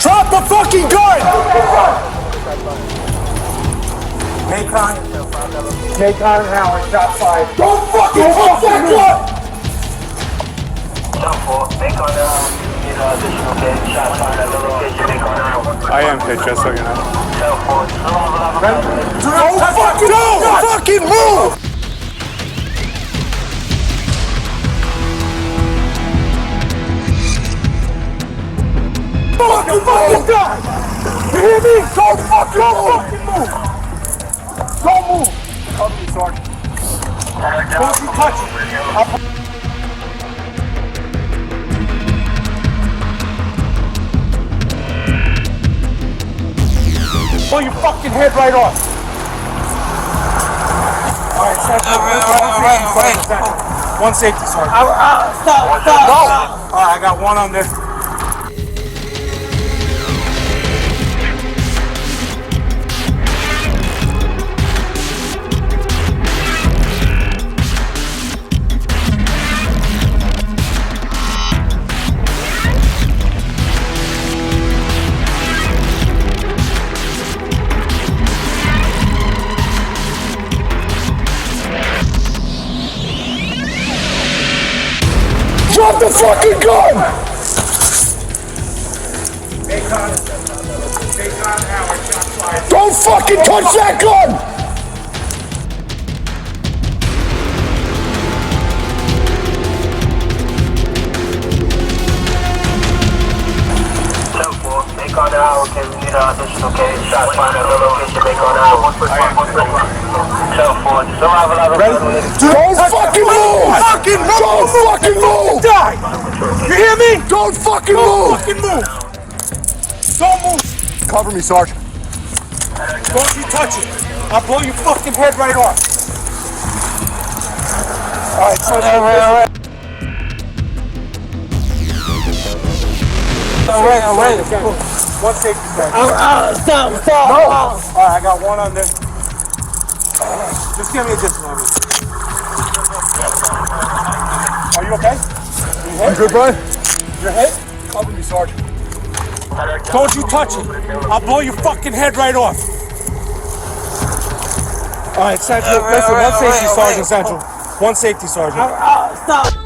Drop the fucking gun! Macon and Howard, shot fired. Don't fucking drop that gun! I am hit, just so you know. Don't fucking move! Fucking gun! You hear me? Don't fucking move! Don't move! Cover me, Sergeant. Don't you touch it! Pull your fucking head right off! Alright, one safety, Sergeant. Stop! Go! Alright, I got one on there. the fucking gun! Don't fucking touch that gun! Bacon now, okay, we need additional case. Shots fired at the location, Bacon now. 10-4, just arrive at Don't fucking move! Don't fucking move! Die! You hear me? Don't fucking Don't move! fucking move! Don't move! Cover me, Sergeant. Don't you touch it! I'll blow your fucking head right off! Alright, Sergeant. I'm ready. One safety stop. Stop! Alright, I got one on there. Just give me a distance on this. Are you okay? You good, bud? Your head? Cover me, Sergeant. Don't you touch it! I'll blow your fucking head right off! Alright, Central, listen, one safety sergeant, Central. One safety sergeant. Stop!